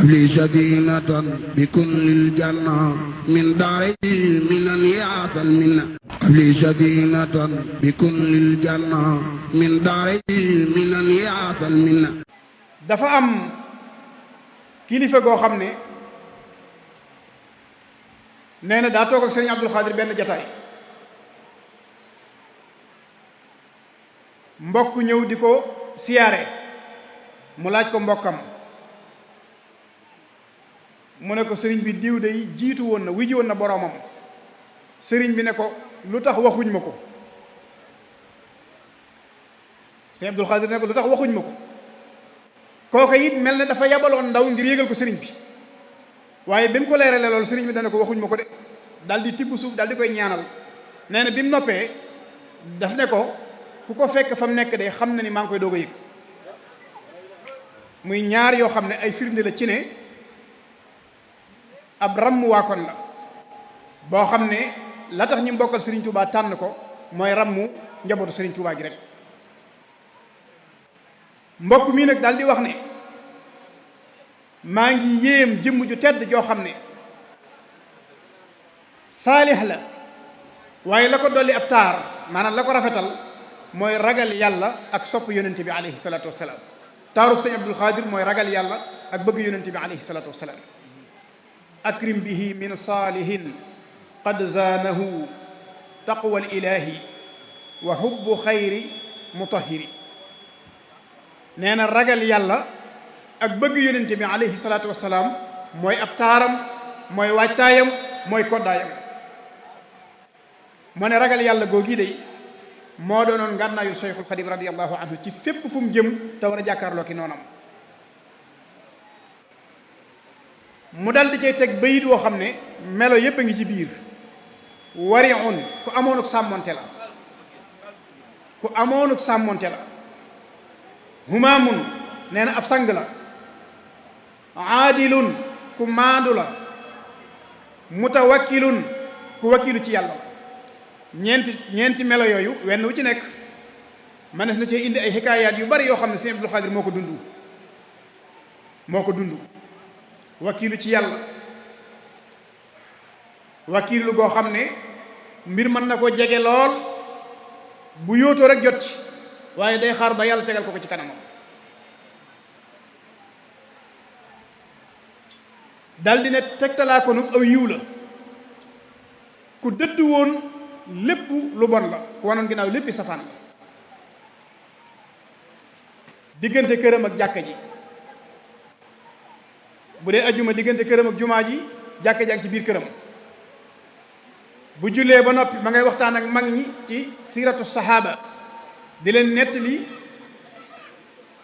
li sadinatan bi kullil janna min daari minan yaatal minna li sadinatan bi kullil janna min daari minan yaatal minna. dafa am kilifa goo xam ne nee na daa toog ak sëriñ Abdul Xaadir benn jataay mbokk ñëw di ko siyaare mu laaj ko mbokkam mu ne ko sëriñ bi diw day jiitu woon na wiji woon na boroomam. sëriñ bi ne ko lu tax waxuñ ma ko. sëriñ Abdul Xaadir ne ko lu tax waxuñ ma ko. kooka it mel ne dafa yabaloon ndaw ngir yégal ko sëriñ bi waaye bi mu ko leeralee loolu sëriñ bi dana ko waxuñ ma ko de daal di tibb suuf daal di koy ñaanal. nee na bi mu noppee daf ne ko ku ko fekk fa mu nekk de xam na ni maa ngi koy doog a yëg. muy ñaar yoo xam ne ay firnde la ci ne ab ramm waakon la boo xam ne la tax ñu mbokkal sëriñ Touba tànn ko mooy rammu njabootu sëriñ Touba gi rek. mbokk mii nag daal di wax ne maa ngi yéem jëmm ju tedd joo xam ne saalix la waaye la ko dolli ab taar maanaam la ko rafetal mooy ragal yàlla ak sopp yonente bi alayhi salaatu wasalaam. taarub sëñ Abdul Xaadir mooy ragal yàlla ak bëgg yonente bi alayhi salaatu wasalaam. akrim bihi min saalihin qad zaanahu taqwa al ilahi wa hubbu xayri mutahiri. nee na ragal yàlla ak bëgg yonente bi alayhi salaatu wasalaam mooy ab taaram mooy waajtaayam mooy koddaayam. moo ne ragal yàlla googi day moo doonoon ngànnaayul Cheikhul Xadim radiyallahu anhu ci fépp fu mu jëm te war a jàkkaarloo ki noonam. mu dal di cay teg bayit woo xam ne melo yépp a ngi ci biir. wariun ku amoonuk sàmmonte la ku amoonuk sàmmonte la. humaamun nee na ab sang la. aadilun ku maandu la. mutawakkilun ku wakkilu ci yàlla. ñeenti melo yooyu wenn wu ci nekk manes na cee indi ay xikaayaat yu bari yoo xam ne sëñ Abdul Xaadir moo ko dund wakkilu ci yàlla wakkilu goo xam ne mbir mën na koo jege lool bu yóotoo rek jot ci waaye day xaar ba yàlla tegal ko ci kanamam. daldi ne tegtalaa ko nub aw yiw la ku dëdd woon lépp lu bon la ku wanoon ginnaaw léppi safaan la. diggante këram ak jàkka ji bu dee ajjuma diggante këram ak jumaa ji jàkka ji ak ci biir këram. bu jullee ba noppi ma ngay waxtaan ak mag ñi ci siiratu sahaaba di leen nettali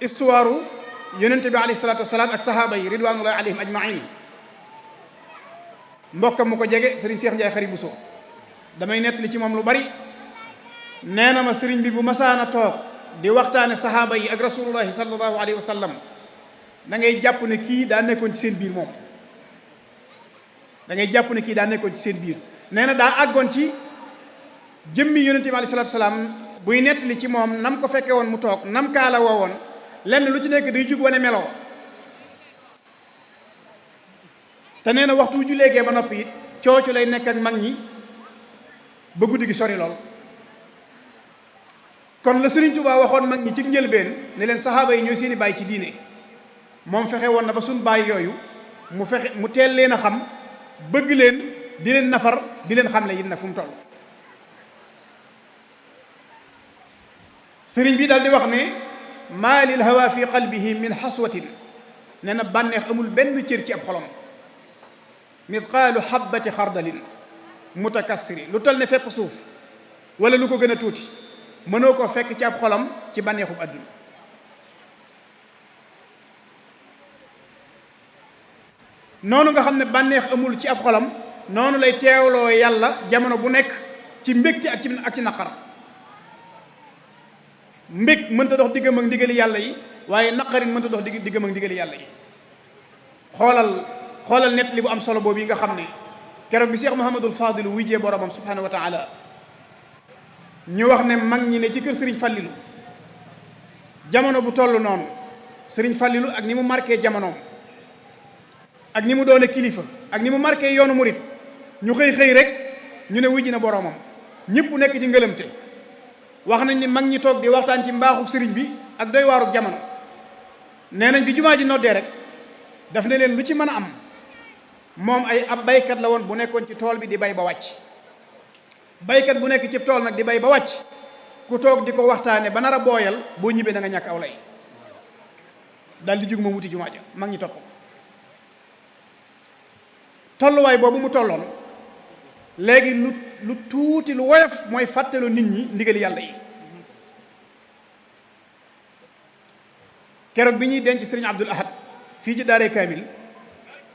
histoire yonente bi alayhi salaatu wasalaam ak sahaaba yi ridwanullahi alayhim ajmain. mbokkam mu ko jege sëriñ Cheikh Ndiaye Xari Bousso damay nettali ci moom lu bari. nee na ma sëriñ bi bu masaana toog di waxtaane sahaaba yi ak rasulullahi sallallahu alayhi wa sallam da ngay jàpp ne kii daa nekkoon ci seen biir moom. da ngay jàpp ne kii daa nekkoon ci seen biir. nee na daa àggoon ci jëmmi yonente bi alayhi salaatu wasalaam buy nettali ci moom nam ko fekke woon mu toog nam kaala woo woon lenn lu ci nekk day jug wane meloo. te nee na waxtu wu jullee gee ba noppi it coocu lay nekk ak mag ñi ba guddi gi sori lool. kon la Sëriñ Tuubaa waxoon mag ñi ci njëlbeen ne leen saxaaba yi ñooy seeni baay ci diine moom fexe woon na ba suñ baay yooyu mu teel leen a xam bëgg leen di leen nafar di leen xamle it nag fu mu toll. sëriñ bi daal di wax ne maa lil hawa fi qalbihi min xaswatin nee na bànneex amul benn cër ci ab xolom. midqaalu xabbati xardalin mutakassiri lu toll ne fépp suuf wala lu ko gën a tuuti mënoo ko fekk ci ab xolam ci bànneexub àdduna. noonu nga xam ne bànneex amul ci ab xolam noonu lay teewloo yàlla jamono bu nekk ci mbégte ak ci naqar. mbég mënta dox diggam ak ndigali yàlla yi waaye naqarin mënta dox diggam ak ndigali yàlla yi. xoolal nett li bu am solo boobu yi nga xam ne keroog bi Cheikh Mouhamadul Fadil wujjee boromam subhanahu wa taala ñu wax ne mag ñi ne ci kër Serigne Fallilou jamono bu toll noonu Serigne Fallilou ak ni mu marqué jamonoom ak ni mu doone kilifa ak ni mu marqué yoonu murit ñu xëy rek ñu ne wujji na boroomam ñëpp nekk ci ngëlëmte. wax nañ ni mag ñi toog di waxtaan ci mbaaxu sëriñ bi ak doy waaruk jamono. nee nañ bi jumaa ji noddee rek daf ne leen lu ci mën a am moom ab baykat la woon bu nekkoon ci tool bi di bay ba wàcc. baykat bu nekk ci tool nag di bay ba wàcc ku toog di ko waxtaane ba nar a booyal boo ñibbee da nga ñàkk aw lay. dal di jug ma wuti jumaa ja mag ñi topp ko. tolluwaay boobu mu tolloon léegi lu tuuti lu woyof mooy fàttaloo nit ñi ndigali yàlla yi. keroog bi ñuy denc sëriñ Abdul Ahad fii ci daaree Kaamil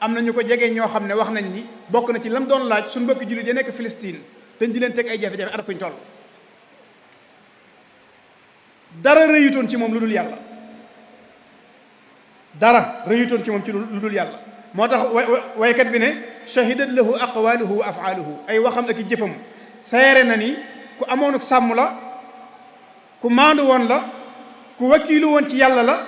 am na ñu ko jege ñoo xam ne wax nañ ni bokk na ci lam doon laaj suñu mbokki jullit ya nekk Palestine te di leen teg ay jafe-jafe at fuñ toll. dara rëyutoon ci moom lu dul yàlla. dara rëyutoon ci moom ci lu dul yàlla. moo tax waykat bi ne shahidat lahu aqwaluhu wa afaaluhu ay waxam ak i jëfam seere na ni ku amoon ak sàmm la, ku maandu woon la, ku wakiilu woon ci yàlla la,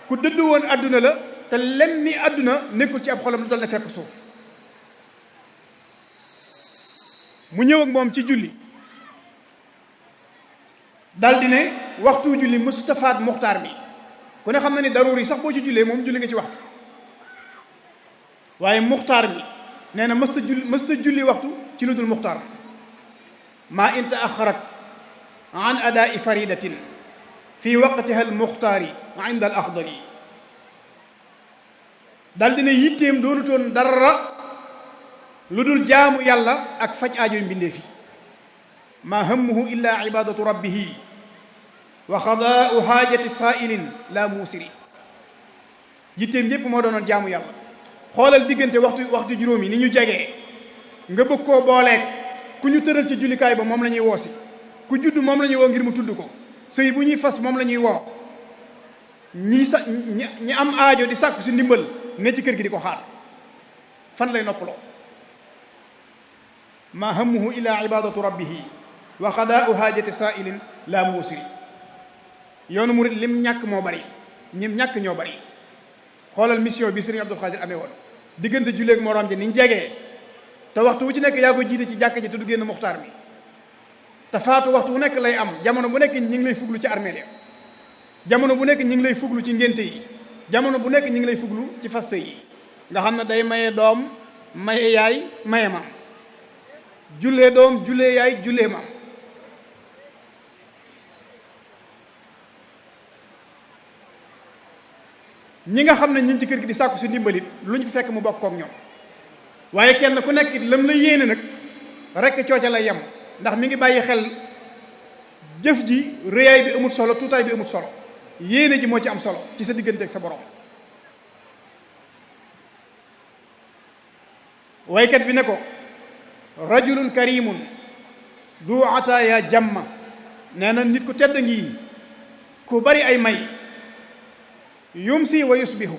ku dëddu woon adduna la, te lenn ni adduna nekkul ci ab xolam lu dal ne fekk suuf. mu ñëw ak moom ci julli daldi ne waxtu julli mustafaat muxtaar mi ku ne xam na ni daruuri sax boo ci jullee moom julli nga ci waxtu, waaye muxtaar mi nee na mësta julli waxtu ci lu dul muxtaar. maa in taaxarat an adaai faridatin fi waqtiha al muxtaari inda al axdari. daldi ne yitteem doonutoon dara lu dul jaamu yàlla ak faj aajoy mbindee fi. maa hammuhu illa ibadatu rabbihi wa xadaau haajati saailin la muusiri. yitteem yépp moo doonoon jaamu yàlla. xoolal diggante waxtu juróom yi ni ñu jegee nga bëgg koo booleeg ku ñu tëral ci jullikaay ba moom la ñuy woosi, ku judd moom la ñuy woo ngir mu tudd ko, sëy bu ñuy fas moom la ñuy woo, ñi am aajo di sàkku si ndimbal ne ci kër gi di ko xaar. fan lay noppaloo? ma hammuhu illa ibadatu rabbihi wa xadaau haajati saailin la muusiri. yoonu murit lim ñàkk moo bari, ñim ñàkk ñoo bari. xoolal mission bi sëriñ Abdul Xaadir amee woon diggante julleeg moroom ji niñ jegee, te waxtu wu ci nekk yaa ko jiite ci jàkk ji te du génn muxtaar mi, te faatu waxtu wu nekk lay am. jamono bu nekk ñi ngi lay fuglu ci armeel ya, jamono bu nekk ñi ngi lay fuglu ci ngénte yi, jamono bu nekk ñi ngi lay fuglu ci fas sëy yi. nga xam ne day maye doom, maye yaay, maye maam, jullee doom, jullee yaay, jullee maam. ñi nga xam ne ñi ci kër gi di sàkku si ndimbalit lu ñu fi fekk mu bokk kook ñoom, waaye kenn ku nekk lam la yéene nag rekk cooca lay yem, ndax mi ngi bàyyi xel jëf ji rëyaay bi amul solo, tuutaay bi amul solo, yéene ji moo ci am solo ci sa diggante ak sa borom. waykat bi ne ko rajulun karimun du ataaya jamma. nee na nit ku tedd ngi ku bari ay may, yumsi wa yusbihu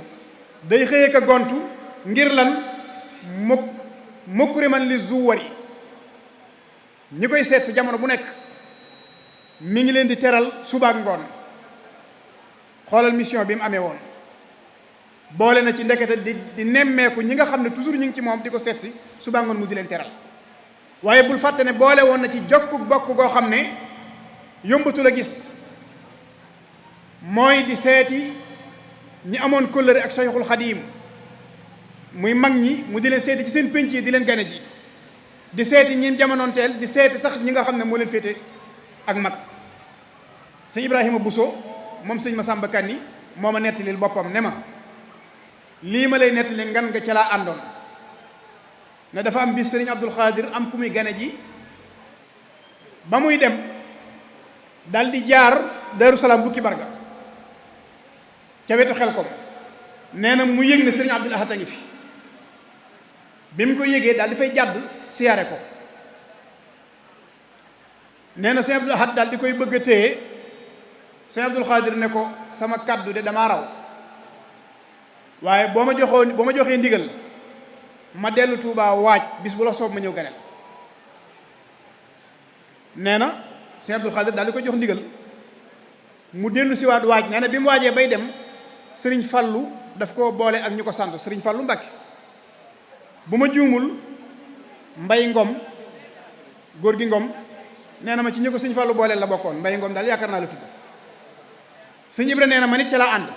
day xëye ka gontu ngir lan mukriman li zuwari. ñi koy seet si jamono bu nekk mi ngi leen di teral suba ak ngoon. xoolal mission bi mu amee woon, boole na ci ndekete di nemmeeku ñi nga xam ne toujours ñu ngi ci moom di ko seet si suba ak ngoon mu di leen teral. waaye bul fàtte ne boole woon na ci jokku bokk goo xam ne yombatul a gis, mooy di seeti ñi amoon kóllëre ak Sayxul Xadiim muy mag ñi, mu di leen seeti ci seen pénc yi di leen gane ji, di seeti ñi jamonoonteel, di seeti sax ñi nga xam ne moo leen féete ak mag. sëñ Ibrahima Bousso moom sëñ Masamba Kanni moo ma nettalil boppam ne ma lii ma lay nettali ngan nga ca laa àndoon. ne dafa am bis sëriñ Abdul Xaadir am ku muy gane ji, ba muy dem dal di jaar Daaru Salaam bukki barga ca wetu Xelkom. nee na mu yëg ne sëriñ Abdul Ahad a ngi fi. bi mu ko yëgee daal di fay jàdd siyaare ko. nee na sëriñ Abdul Ahad daal di koy bëgg a téye. sëriñ Abdul Xaadir ne ko sama kaddu de damaa raw, waaye boo ma joxee ndigal ma dellu Tuubaa waaj bis bu la soob ma ñëw ganel. nee na sëriñ Abdul Xaadir daal di koy jox ndigal mu dellu si waat waaj. nee na bi mu waajee bay dem sëriñ Fallu daf koo boole ak ñu ko sant sëriñ Fallu Mbàkke bu ma juumul Mbay Ngom góor gi Ngom nee na ma ci ñi ko sëñ Fallu booleel la bokkoon Mbay Ngom daal yaakaar naa la tudd sëñ Ibra nee na ma nit ca laa ànd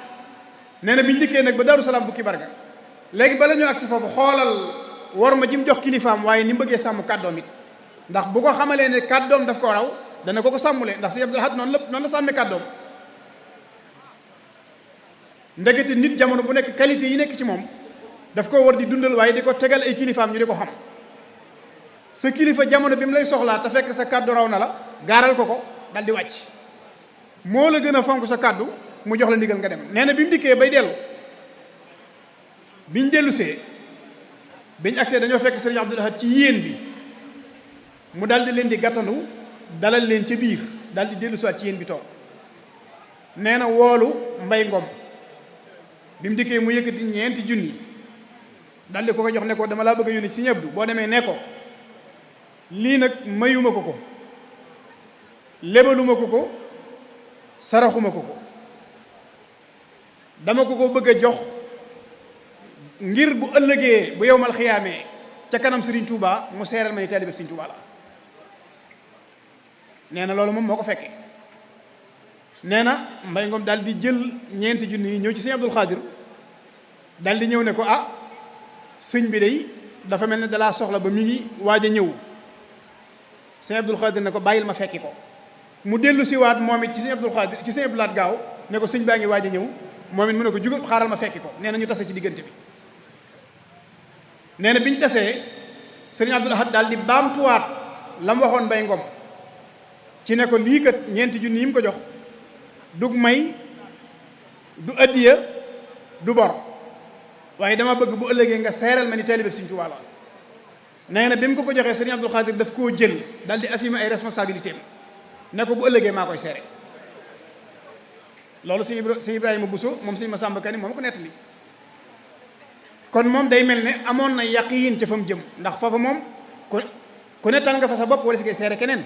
nee na biñu dikkee nag ba Daaru Salaam bukki barga léegi bala ñoo agsi foofu xoolal war ma ji mu jox kilifaam waaye ni mu bëggee sàmm kàddoom it ndax bu ko xamalee ne kàddoom daf ko raw dana ko sàmmulee ndax sëñ Abdul Ahad noonu la sàmmee kàddoom ndegete nit jamono bu nekk qualité yi nekk ci moom daf ko war di dundal waaye di ko tegal ay kilifaam ñu di ko xam sa kilifa jamono bi mu lay soxlaa te fekk sa kàddu raw na la gaaral ko dal di wàcc moo la gën a fonk sa kàddu mu jox la ndigal nga dem nee na bi mu dikkee bay dellu biñ dellusee biñ agsee dañoo fekk sëriñ Abdul Ahad ci yéen bi mu dal di leen di gàttandu dalal leen ca biir dal di dellusiwaat ci yéen bi toog nee na woolu Mbay Ngom bi mu dikkee mu yëkkati 4 junni dal di ko jox ne ko dama laa bëgg a yónni ci Sëriñ Abdu boo demee ne ko lii nag mayuma ko lebaluma ko saraxuma ko dama ko bëgg a jox ngir bu ëllëgee bu yowmal xiyaamee ca kanam Serigne Touba mu seeral ma ni taalibe Serigne Touba la nee na loolu moom moo ko fekkee nee na Mbay Ngom daal di jël 4 junni yi ñëw ci Sëriñ Abdul Xaadir daal di ñëw ne ko ah sëñ bi day dafa mel ne dalaa soxla ba mi ngi waaj a ñëw Sëriñ Abdul Xaadir ne ko bàyyil ma fekki ko mu dellu siwaat moom it ci Sëriñ Abdul Xaadir ci Sëriñ Abdul Ahad gaaw ne ko sëñ baa ngi waaj a ñëw moom it mu ne ko jugal xaaral ma fekki ko nee na ñu tase ci diggante bi nee na bi ñu tasee Sëriñ Abdul Ahad daal di baamtuwaat la mu waxoon Mbay Ngom ci ne ko lii kat 4 junni yi mu ko jox dug may du addiya du bor waaye dama bëgg bu ëllëgee nga seeral ma ni taalibe Sëriñ Tuubaa la nee na bi mu ko joxee Sëriñ Abdul Xaadir daf koo jël daal di assumer ay responsabilités am ne ko bu ëllëgee maa koy seere loolu sëñ Ibrahima Bousso moom sëñ Masamba Kanni moom ko nettali kon moom day mel ne amoon na yaqiin ca fa mu jëm ndax foofa moom ku ne tal nga fa sa bopp wala si ngay seere keneen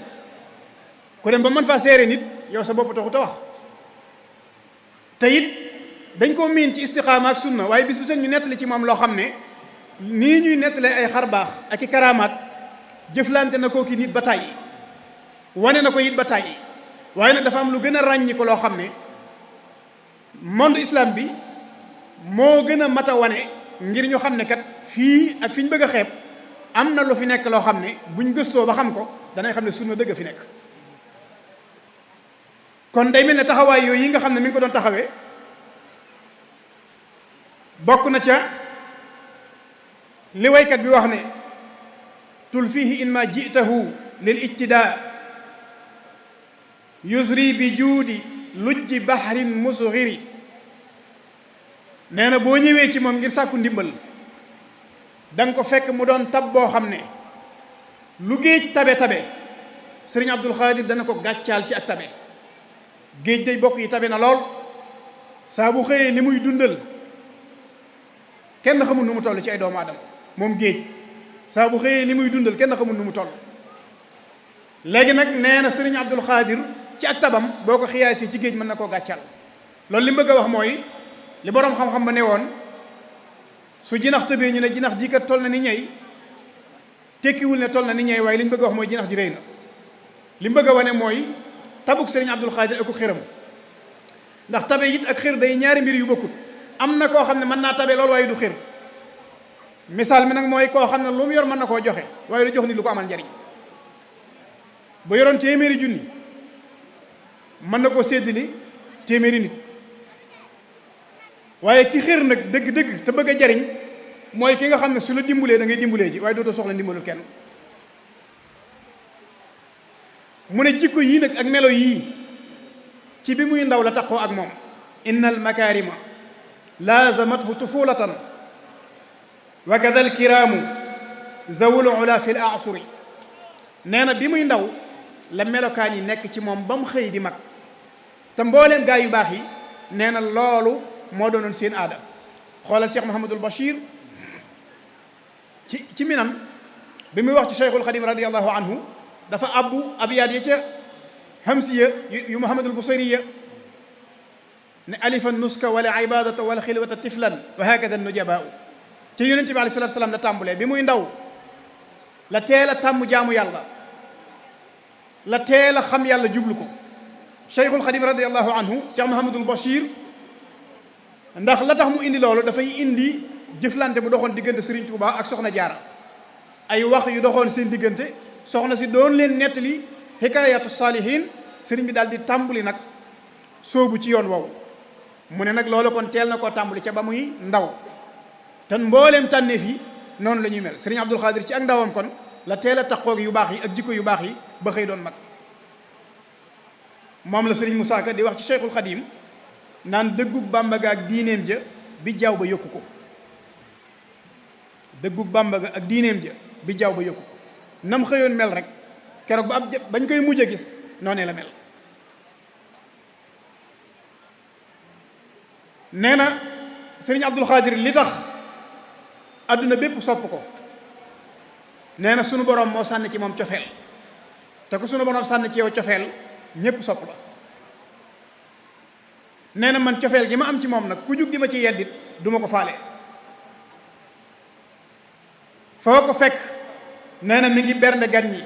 ku dem ba mën faa seere nit yow sa bopp taxu ta wax te it dañ koo miin ci istiqaama ak sunna waaye bis bu seen ñu nettali ci moom loo xam ne nii ñuy nettalee ay xar baax ak i karaamaat jëflante na koo ki nit ba tàyyi wane na ko it ba tàyyi waaye nag dafa am lu gën a ràññi ko loo xam ne monde islam bi moo gën a mat a wane ngir ñu xam ne kat fii ak fi ñu bëgg a xeeb am na lu fi nekk loo xam ne buñ gëstoo ba xam ko danay xam ne sunna dëgg fi nekk kon day mel ne taxawaay yooyu yi nga xam ne mi ngi ko doon taxawee bokk na ca li waykat bi wax ne tul fiihi in ma jitahu lil ijtidaa yusri bi juudi lujji bahrin musghiri nee na boo ñëwee ci moom ngir sàkku ndimbal da nga ko fekk mu doon tab boo xam ne lu géej tabe Sëriñ Abdul Xaadir dana ko gàccaal ci ak tabe géej day bokk yi tabe na lool saa bu xëyee li muy dundal kenn xamul nu mu toll ci ay doomu aadama moom géej saa bu xëyee li muy dundal kenn xamul nu mu toll léegi nag nee na Sëriñ Abdul Xaadir ci ak tabam boo ko xiyaasee ci géej mën na koo gàccal loolu li mu bëgg a wax mooy li boroom xam-xam ba ne woon su jinax tëbee ñu ne jinax ji kat toll na ni ñey tekkiwul ne toll na ni ñey waaye li ñu bëgg a wax mooy jinax ji rëy na li mu bëgg a wane mooy tabuk Sëriñ Abdul Xaadir ak xiram ndax tabe it ak xir day ñaari mbir yu bokkut am na koo xam ne mën naa tabe loolu waaye du xir misaal mi nag mooy koo xam ne lu mu yor mën na koo joxe waaye du jox nit lu ko amal njariñ bu yoroon téeméeri junni mën na koo séddali téeméeri nit waaye ki xir nag dëgg-dëgg te bëgg a jariñ mooy ki nga xam ne su la dimbulee da ngay dimbulee ji waaye dootoo soxla ndimbalul kenn mu ne jikko yii nag ak melo yii ci bi muy ndaw la taqoo ak moom inna al makarima laazamathu tufulatan wa kada al kiraamu zawul ula fi l asuri nee na bi muy ndaw la melokaan yi nekk ci moom ba mu xëy di mag te mbooleem gaa yu baax yi nee na loolu moo doonoon seen aada xoolal Cheikh Mouhamadul Bachir ci minam bi muy wax ci Cheikhul Xadim radiallahu anhu dafa abbu abiyaat ya ca hamsiya yu Mouhamadul Busayriya ne alifan nuska wala ibadata wala xilwata tiflan wa hakada nujabaau ci yonente bi alayhi salaatu salaam la tàmbulee. bi muy ndaw la teel a tàmm jaamu yàlla, la teel a xam yàlla jublu ko. Cheikhul Xadim radiallahu anhu, Cheikh Mahamadul Bachir, ndax la tax mu indi loolu dafay indi jëflante bu doxoon diggante Serigne Touba ak Soxna Jaara, ay wax yu doxoon seen diggante, soxna si doon leen nettali hikaayatu saalihiin. sëriñ bi daal di tàmbuli nag sóobu ci yoon woowu. mu ne nag loolu kon teel na koo tàmbuli ca ba muy ndaw, te mbooleem tànneef yi noonu la ñuy mel. sëriñ Abdul Xaadir ci ak ndawam kon la teel a taqoog yu baax yi ak jikko yu baax yi ba xëy doon mag. moom la sëriñ Musaa Ka di wax ci Cheikhul Xadim naan dëggug Bàmba ga ak diineem ja bi jaaw ba yokku ko. dëggug Bàmba ga ak diineem ja bi jaaw ba yokku ko. nam xëyoon mel rek keroog ba ab bañ koy mujj a gis noonee la mel. nee na sëriñ Abdul Xaadir li tax adduna bépp sopp ko, nee na sunu borom moo sànni ci moom cofeel, te ku sunu borom sànni ci yow cofeel ñépp sopp la. nee na man cofeel gi ma am ci moom nag ku jug di ma ci yeddit du ma ko faale. foo ko fekk nee na mi ngi bernde gan ñi,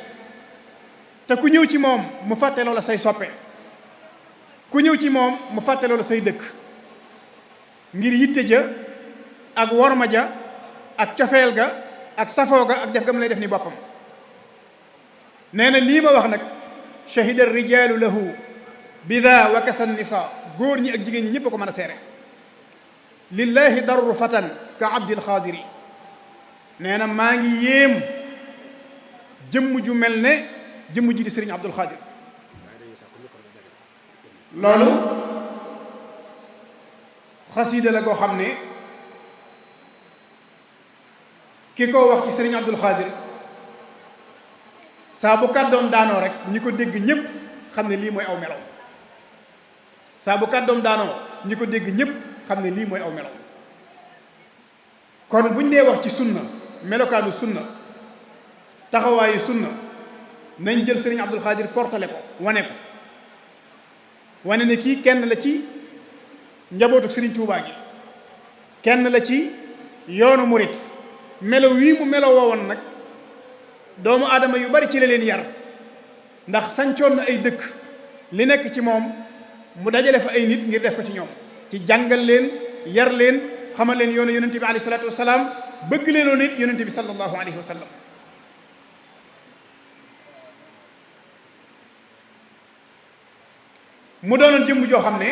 te ku ñëw ci moom mu fàtte loola say soppe, ku ñëw ci moom mu fàtte loola say dëkk, ngir yitte ja ak worma ja ak cofeel ga ak safoo ga ak def ga mu lay def ni boppam. nee na lii ma wax nag shahida rijaalu lahu bida wa kasa nisa, góor ñi ak jigéen ñi ñëpp a ko mën a seere. lillahi darru fatan ka abdil xaadiri. nee na maa ngi yéem jëmm ju mel ne jëmm ji di sëriñ Abdul Xaadir. loolu xasiida la goo xam ne ki ko wax ci sëriñ Abdul Xaadir saa bu kàddoom daanoo rek ñi ko dégg ñëpp xam ne lii mooy aw melaw. saa bu kàddoom daanoo ñi ko dégg ñëpp xam ne lii mooy aw melaw. kon buñ dee wax ci sunna, melokaanu sunna, taxawaayu sunna, nañ jël sëriñ Abdul Xaadir portale ko wane ko, wane ne kii kenn la ci njabootu sëriñ Tuubaa gi, kenn la ci yoonu murit. melo wii mu melo woowoon nag doomu aadama yu bari ci la leen yar, ndax sancoon na ay dëkk. li nekk ci moom mu dajale fa ay nit ngir def ko ci ñoom, ci jàngal leen, yar leen, xamal leen yoonu yonente bi alayhi salaatu wasalaam, bëgg leenoo nit yonente bi sallallahu alayhi wa sallam. mu doonoon jëmm joo xam ne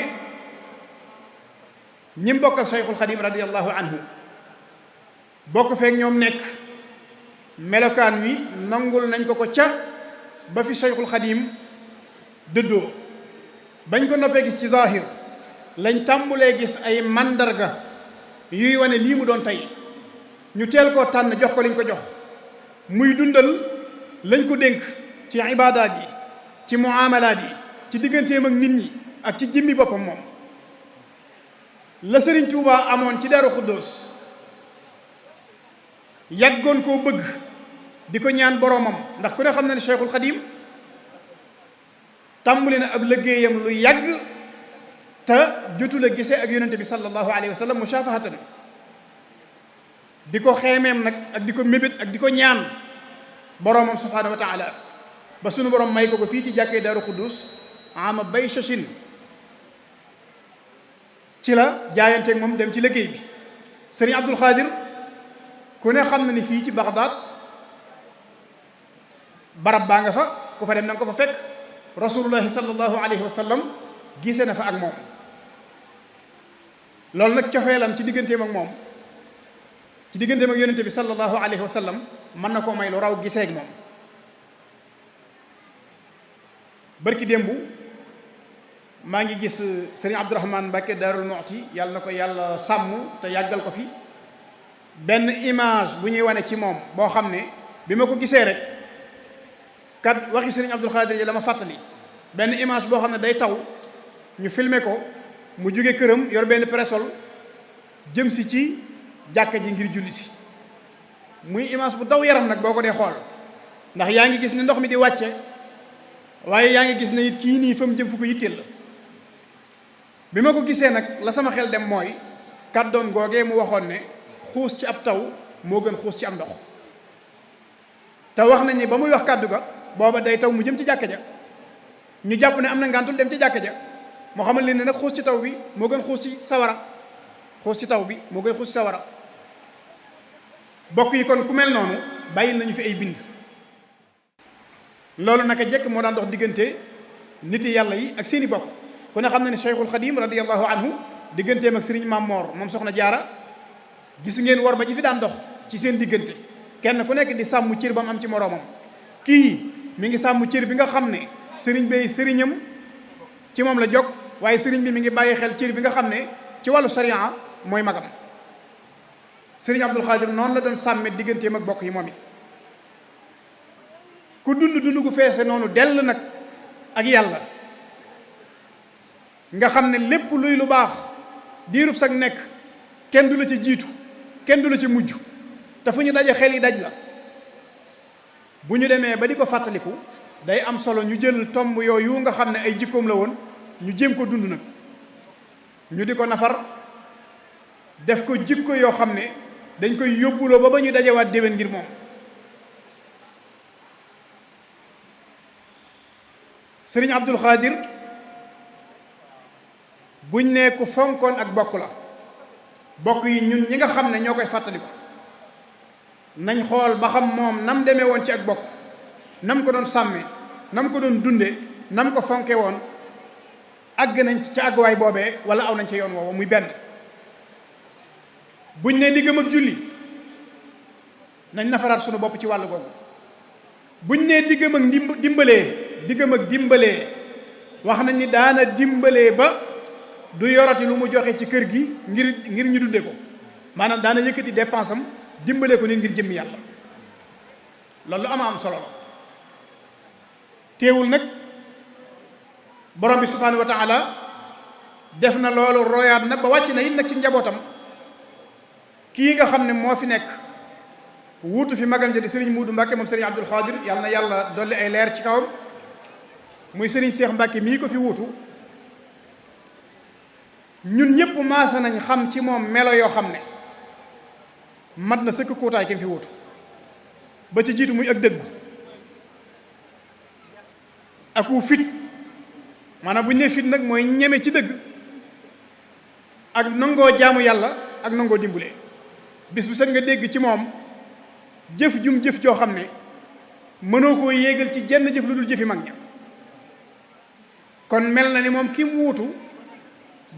ñi bokkal Cheikhul Xadim radiyallahu anhu bokk feek ñoom nekk, melokaan wi nangul nañ ko ca ba fi Cheikhul Xadim dëddoo. bañ ko noppee gis ci zahir lañ tàmbulee gis ay mandarga yuy wane lii mu doon tey. ñu teel koo tànn jox ko liñ ko jox, muy dundal lañ ko dénk ci ibaadaat yi, ci muamalaat yi, ci digganteem ak nit ñi ak ci jëmmi boppam moom. la Sëriñ Tuubaa amoon ci Daaru Xuddoos yàggoon koo bëgg di ko ñaan boroomam, ndax ku ne xam na ne Cheikhul Xadim tàmbali na ab liggéeyam lu yàgg te jotul a gisee ak yonente bi sallallahu alayhi wa sallam mushafahatan. di ko xeemeem nag ak di ko mébét ak di ko ñaan boroomam subhanahu wa taala, ba sunu borom may ko ko fii ci jàkkee Daaru Xuddus ama bay chachin ci la jaayanteeg moom dem ci liggéey bi. sëriñ Abdul Xaadir ku ne xam na ni fii ci Bagdad barab baa nga fa, ku fa dem na nga ko fa fekk. rasulullahi sallallahu alayhi wa sallam gisee na fa ak moom. loolu nag cofeelam ci digganteem ak moom, ci digganteem ak yonente bi sallallahu alayhi wa sallam mën na koo may lu raw gisee ak moom. barki démb maa ngi gis sëriñ Abdourahman Mbacke Daarul Muxti, yàlla na ko yàlla sàmm te yàggal ko fi, benn image bu ñuy wane ci moom boo xam ne bi ma ko gisee rek kat waxi sëriñ Abdul Xaadir yi dama fàttali. benn image boo xam ne day taw ñu filmer ko mu jóge këram yor benn parasol jëm si ci jàkka ji ngir julli si. muy image bu daw yaram nag boo ko dee xool, ndax yaa ngi gis ne ndox mi di wàcce, waaye yaa ngi gis ne it kii nii fa mu jëm fu ko yitteel la. bi ma ko gisee nag la sama xel dem mooy kàddoom googee mu waxoon ne xuus ci ab taw moo gën xuus ci am ndox. te wax nañ ni ba muy wax kàddu ga booba day taw mu jëm ci jàkka ja, ñu jàpp ne am na ngàntul dem ci jàkka ja, moo xamal leen ne nag xuus ci taw bi moo gën xuus ci sawara, xuus ci taw bi moo gën xuus ci sawara. bokk yi kon ku mel noonu bàyyil nañu fi ay bind. loolu naka jekk moo daan dox diggante nit yàlla yi ak seeni bokk. ku ne xam na ne Cheikhul Xadim radiyallahu anhu digganteem ak Sëriñ Maam Moor moom soxna Jaara gis ngeen war ba ci fi daan dox ci seen diggante, kenn ku nekk di sàmm cër ba mu am ci moroomam. kii mi ngi sàmm cër bi nga xam ne sëriñ bay sëriñam ci moom la jokk, waaye sëriñ bi mi ngi bàyyi xel cër bi nga xam ne ci wàllu sariya mooy magam. sëriñ Abdul Xaadir noonu la doon sàmme digganteem ak bokk yi moom it. ku dund gu feese noonu dell nag ak yàlla, nga xam ne lépp luy lu baax diirub sag nekk kenn du la ci jiitu kenn du la ci mujj, te fu ñu daje xel yi daj la. bu ñu demee ba di ko fàttaliku day am solo ñu jël tomb yooyu nga xam ne ay jikkoom la woon ñu jéem ko dund nag, ñu di ko nafar def ko jikko yoo xam ne dañ koy yóbbuloo ba ñu dajewaat déwén ngir moom. sëriñ Abdul Xaadir buñ ne ku fonkoon ak bokk la. bokk yi ñun ñi nga xam ne ñoo koy fàttaliku nañ xool ba xam moom nam demee woon ci ak bokk, nam ko doon sàmme, nam ko doon dunde, nam ko fonke woon, àgg nañ ca àgguwaay boobee wala aw nañ ca yoon woowu. muy benn. buñ ne diggam ak julli nañ nafaraat sunu bopp ci wàllu googu. buñ ne diggam ak dimbalee wax nañ ni daana dimbalee ba du yorati lu mu joxe ci kër gi ngir ñu dunde ko, maanaam daana yëkkati dépense am dimbalee ko nit ngir jëmmi yàlla. loolu am solo la. teewul nag borom bi subhaanahu wa taala def na loolu royaat na ba wàcc na it nag ci njabootam. kii nga xam ne moo fi nekk wuutu fi magam ja di sëriñ Muudu Mbàkke moom sëriñ Abdul Xaadir, yàlla na yàlla dolli ay leer ci kawam, muy sëriñ Seex Mbàkke mii ko fi wuutu. ñun ñëpp maasa nañ xam ci moom melo yoo xam ne mat na sëkk kuutaay ki fi wuutu. ba ci jiitu muy ak dëggu ak wu fit, maanaam bu ñu nee fit nag mooy ñeme ci dëgg ak nangoo jaamu yàlla ak nangoo dimbule. bis bu set nga dégg ci moom jëf joo xam ne mënoo koo yéegal ci jenn jëf lu dul jëfi mag ña. kon mel na ni moom ki mu wuutu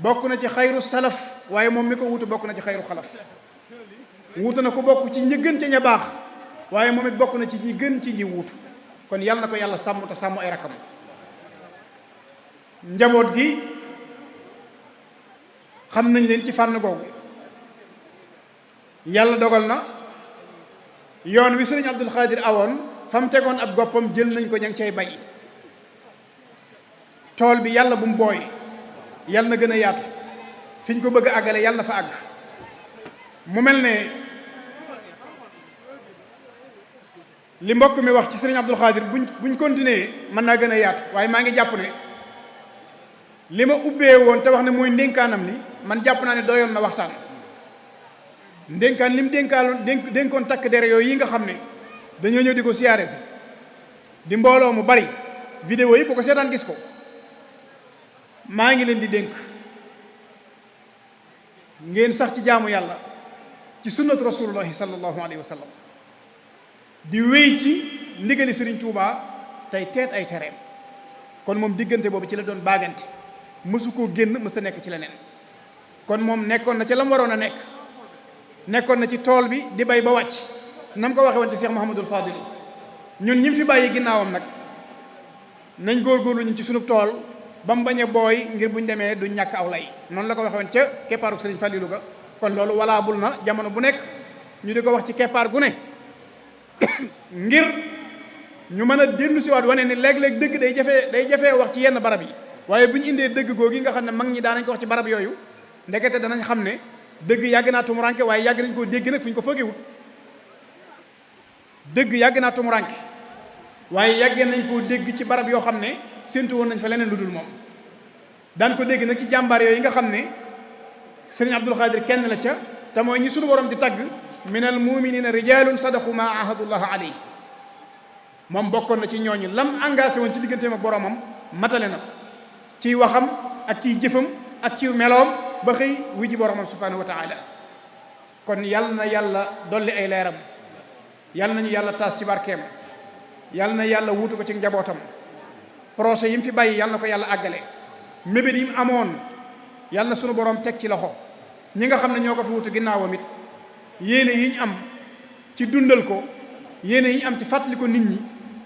bokk na ci xayru salaf, waaye moom mi ko wuutu bokk na ci xayru xalaf. wuutu na ko bokk ci ñi gën ca ña baax, waaye moom it bokk na ci ñi gën ci ñi wuutu. kon yàlla na ko yàlla sàmm te sàmm ay rakkam. njaboot gi xam nañ leen ci fànn googu. yàlla dogal na yoon wi sëriñ Abdul Xaadir awoon fa mu tegoon ab goppam jël nañ ko ña ngi cay bay. tool bi yàlla bu mu booy, yàlla na gën a yaatu, fi ñu ko bëgg a àggale yàlla na fa àgg. mu mel ne li mbokk mi wax ci sëriñ Abdul Xaadir buñ continuer mën naa gën a yaatu, waaye maa ngi jàpp ne li ma ubbee woon te wax ne mooy ndénkaanam li man jàpp naa ne doyoon na waxtaan. ndénkaan li mu dénkoon takk dere yooyu yi nga xam ne dañoo ñëw di ko siyaare si di mbooloo mu bari. vidéo yi ku ko seetaan gis ko. maa ngi leen di dénk ngeen sax ci jaamu yàlla ci sunnatu rasulullahi sallallahu alayhi wa sallam, di wéy ci ndigali Sëriñ Tuubaa tey teet ay tereem. kon moom diggante boobu ci la doon baagante, mësu koo génn, mës ta nekk ci leneen. kon moom nekkoon na ci la mu waroon a nekkoon na ci tool bi di bay ba wàcc, nam ko waxe woon ci Cheikh Mouhamadul Fadil. ñun ñi fi bàyyi ginnaawam nag nañ góorgóorlu ñu ci sunu tool ba mu bañ a booy ngir buñ demee du ñàkk aw lay. noonu la ko waxe woon ca keppaaru Sëriñ Falilu ga. kon loolu walaabul na jamono bu nekk ñu di ko wax ci keppaar gu ne ngir ñu mën a dellu siwaat wane ni léeg-léeg dëgg day jafee wax ci yenn barab yi, waaye bu ñu indee dëgg googi nga xam ne mag ñi daanañ ko wax ci barab yooyu, ndekete danañ xam ne dëgg yàgg naa tumuranke, waaye yàgg nañ koo dégg nag fu ñu ko foogewut. dëgg yàgg naa tumuranke waaye yàggee nañ koo dégg ci barab yoo xam ne séntu woon nañ fa leneen lu dul moom. daan ko dégg nag ci jàmbaar yooyu nga xam ne Sëriñ Abdul Xaadir kenn la ca, te mooy ñi sunu borom di tagg minal muminina rijalun sadaqu ma ahadullah alayhi moom bokkoon na ci ñooñu lam engagé woon ci digganteem ak boromam matale na ciy waxam ak ciy jëfam ak ci meloom ba xëy wu ji boromam subhanahu wa taala kon yal na yàlla dolli ay leeram yal nañu yàlla taas ci barkeem yal na yàlla wuutu ko ci njabootam projet yi mu fi bàyyi yal na ko yàlla àggale mébét yi mu amoon yal na sunu borom teg ci loxo ñi nga xam ne ñoo ko fi wutu ginnaawam it yéene yi ñu am ci dundal ko yéene yi ñu am ci fàttali ko nit ñi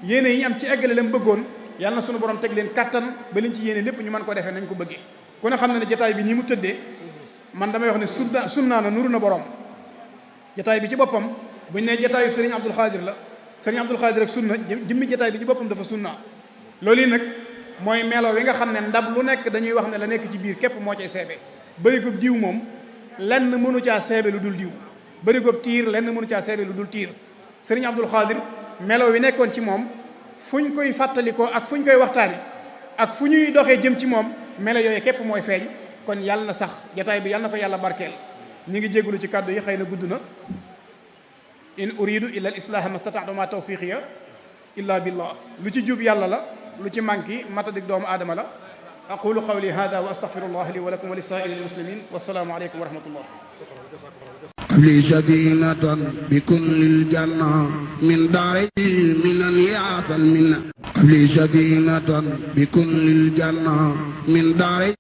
yéene yi ñu am ci eggale lam bëggoon yal na sunu borom teg leen kattan ba liñ ci yéene lépp ñu mën ko defee nañ ko bëggee ku ne xam ne ne jataay bi nii mu tëddee man damay wax ne sunnaa na nuru na borom jataay bi ci boppam buñ ne jataayu sëriñ Abdul Xaadir la sëriñ Abdul Xaadir ak sunna jëmmi jataay bi ci boppam dafa sunna loolu yi nag mooy melo wi nga xam ne ndab lu nekk dañuy wax ne la nekk ci biir képp moo cay seebe bërigub diw moom lenn mënu caa seebe lu dul diw bërigub tiir lenn mënu caa seebe lu dul tiir sëriñ Abdul Xaadir melo wi nekkoon ci moom fuñ koy fàttalikoo ak fuñ koy waxtaani ak fu ñuy doxee jëm ci moom melo yooyu képp mooy feeñ kon yàlla na sax jataay bi yàlla na ko yàlla barkeel ñi ngi jégalu ci kàddu yi xëy na gudd na in uridu illa al islaha mastata'tu ma tawfiqiya illa billah lu ci jub yàlla la lu ci manki matadik doomu aadama la aqulu qawli hada wa astaghfirullah li wa lakum wa li sa'iril muslimin wassalaamu aleykum wa rahmatullah li sadinatan bi kullil janna min daari minan yaatal minna li sadinatan bi kullil janna min daari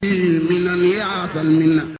minan yaatal minna